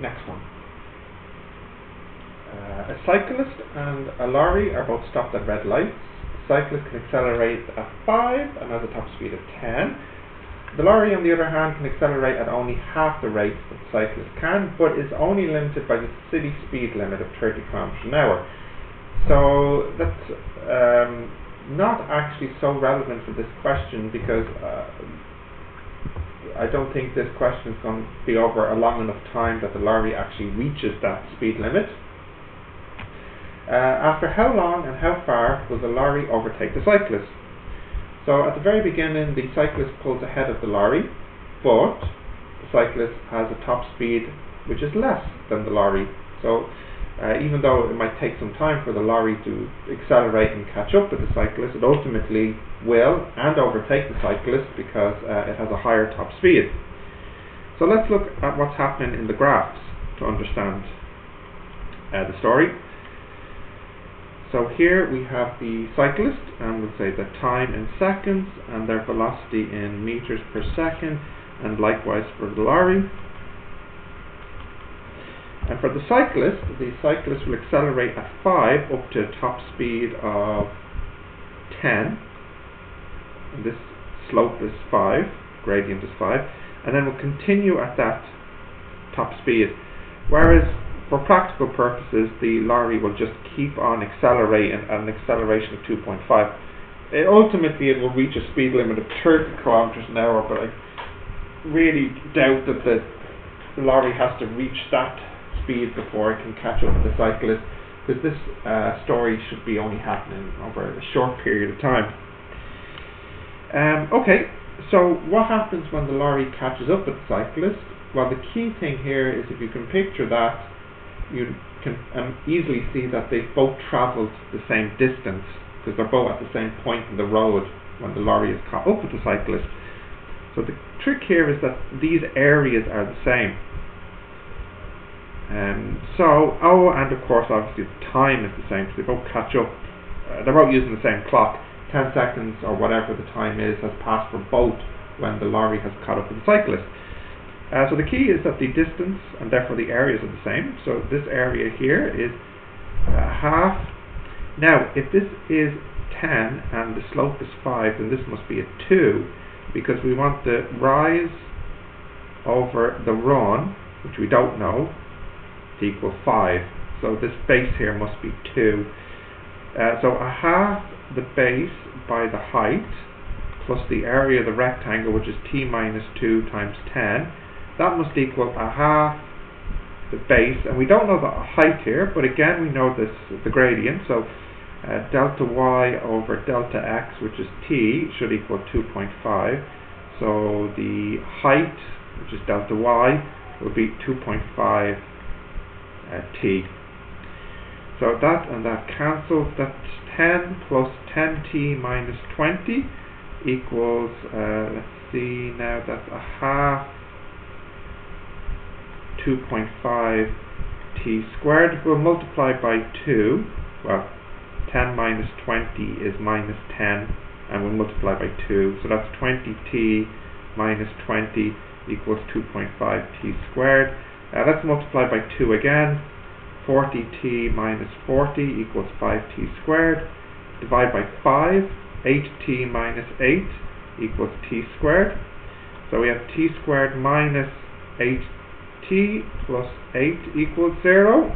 Next one. A cyclist and a lorry are both stopped at red lights. The cyclist can accelerate at 5 and has a top speed of 10. The lorry, on the other hand, can accelerate at only half the rate that the cyclist can, but is only limited by the city speed limit of 30 kilometers an hour. So that's not actually so relevant for this question, because I don't think this question is going to be over a long enough time that the lorry actually reaches that speed limit. After how long and how far will the lorry overtake the cyclist? So at the very beginning, the cyclist pulls ahead of the lorry, but the cyclist has a top speed which is less than the lorry. So even though it might take some time for the lorry to accelerate and catch up with the cyclist, it ultimately will and overtake the cyclist because it has a higher top speed. So let's look at what's happening in the graphs to understand the story. So here we have the cyclist, and we'll say the time in seconds and their velocity in meters per second, and likewise for the lorry. And for the cyclist will accelerate at 5 up to a top speed of 10. And this slope is 5, gradient is 5, and then will continue at that top speed. Whereas for practical purposes, the lorry will just keep on accelerating at an acceleration of 2.5. Ultimately, it will reach a speed limit of 30 kilometers an hour, but I really doubt that the lorry has to reach that speed before it can catch up with the cyclist, because this story should be only happening over a short period of time. Okay, so what happens when the lorry catches up with the cyclist? Well, the key thing here is, if you can picture that, you can easily see that they've both travelled the same distance, because they're both at the same point in the road when the lorry is caught up with the cyclist. So the trick here is that these areas are the same. And of course obviously the time is the same, so they both catch up, they're both using the same clock. 10 seconds or whatever the time is has passed for both when the lorry has caught up with the cyclist. So the key is that the distance and therefore the areas are the same. So this area here is half. Now if this is 10 and the slope is 5, then this must be a 2, because we want the rise over the run, which we don't know, to equal 5. So this base here must be 2. So a half the base by the height plus the area of the rectangle, which is t minus 2 times 10. That must equal a half the base, and we don't know the height here, but again we know this, the gradient, so delta y over delta x, which is t, should equal 2.5. So the height, which is delta y, will be 2.5 t. So that and that cancels. That's 10 plus 10t minus 20 equals, let's see now, that's a half 2.5 t squared. We'll multiply by 2. Well, 10 minus 20 is minus 10, and we'll multiply by 2. So that's 20t minus 20 equals 2.5 t squared. Let's multiply by 2 again. 40t minus 40 equals 5t squared. Divide by 5. 8t minus 8 equals t squared. So we have t squared minus 8t plus 8 equals 0.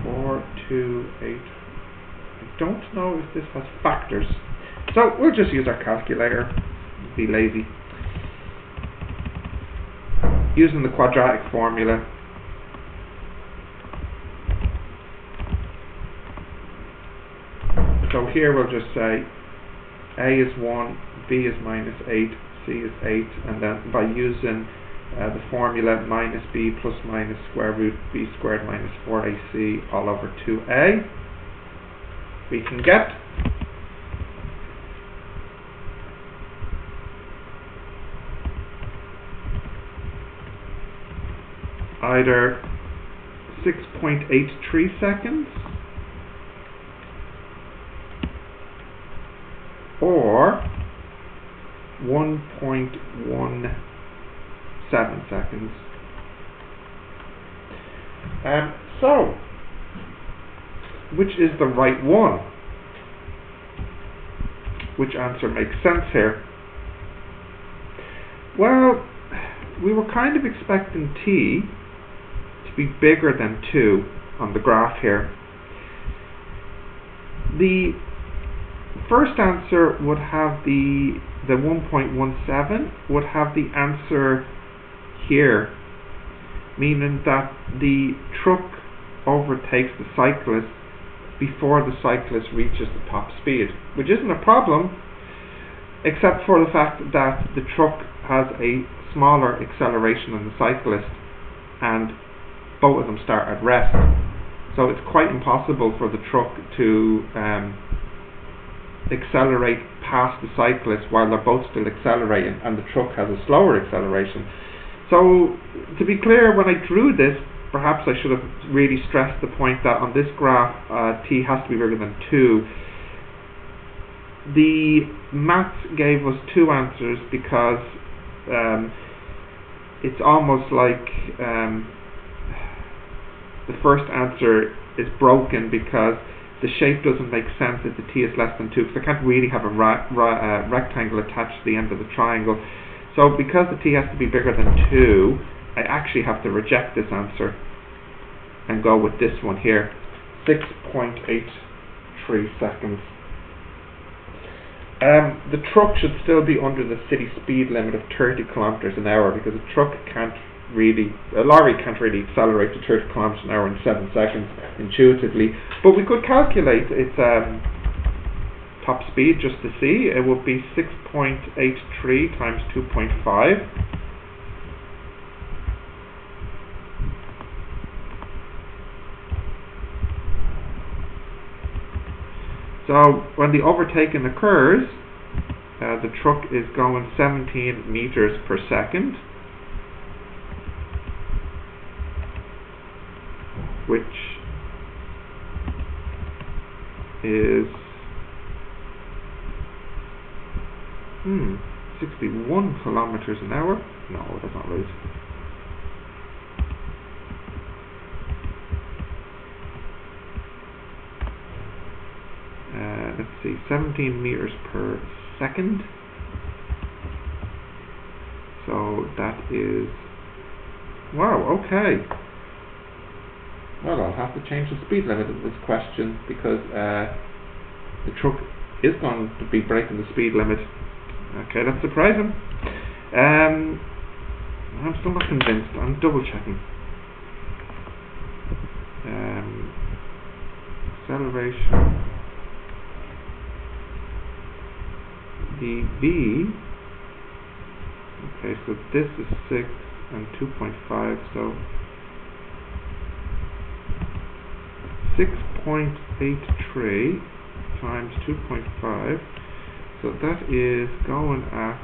4, 2, 8. I don't know if this has factors, so we'll just use our calculator. Be lazy. Using the quadratic formula, so here we'll just say a is 1, b is minus 8, c is 8, and then by using the formula minus b plus minus square root b squared minus 4ac all over 2a, we can get either 6.83 seconds or 1.17 seconds. So, which is the right one? Which answer makes sense here? Well, we were kind of expecting t to be bigger than 2 on the graph here. The first answer would have the 1.17 would have the answer here, meaning that the truck overtakes the cyclist before the cyclist reaches the top speed, which isn't a problem, except for the fact that the truck has a smaller acceleration than the cyclist, and both of them start at rest. So it's quite impossible for the truck to accelerate past the cyclist while they're both still accelerating, and the truck has a slower acceleration. So, to be clear, when I drew this, perhaps I should have really stressed the point that on this graph, t has to be bigger than 2. The maths gave us 2 answers because it's almost like the first answer is broken because the shape doesn't make sense if the t is less than 2, because I can't really have a rectangle attached to the end of the triangle. So because the t has to be bigger than 2, I actually have to reject this answer and go with this one here, 6.83 seconds. The truck should still be under the city speed limit of 30 kilometers an hour, because a lorry can't really accelerate to 30 kilometers an hour in 7 seconds intuitively. But we could calculate its top speed just to see. It would be 6.83 times 2.5. So when the overtaking occurs, the truck is going 17 meters per second, which is 61 kilometers an hour. No, that's not right. Let's see, 17 meters per second. So that is, wow, okay. Well, I'll have to change the speed limit of this question, because the truck is going to be breaking the speed limit. Okay, that's surprising. I'm still not convinced. I'm double checking. Acceleration. The v. Okay, so this is 6 and 2.5, so 6.83 times 2.5, so that is going at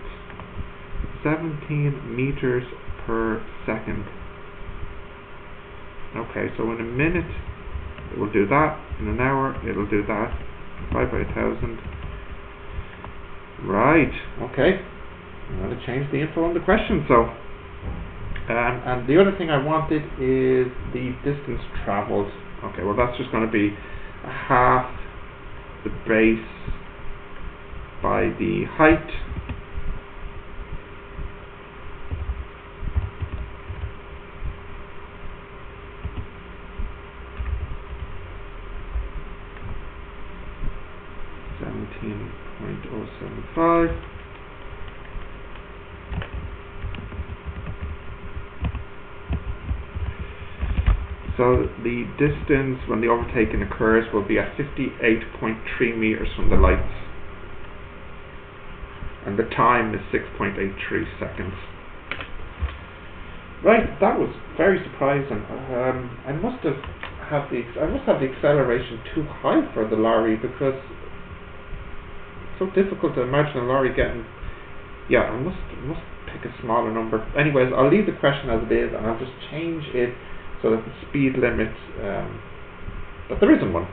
17 meters per second. Okay, so in a minute it will do that, in an hour it will do that, 5 by 1,000. Right, okay, I'm going to change the info on the question. So and the other thing I wanted is the distance travelled. Okay, well that's just going to be half the base by the height. .075. So the distance when the overtaking occurs will be at 58.3 meters from the lights, and the time is 6.83 seconds. Right, that was very surprising. I must have the acceleration too high for the lorry, because so difficult to imagine a lorry getting. Yeah, I must pick a smaller number. Anyways, I'll leave the question as it is, and I'll just change it so that the speed limit, that there isn't one.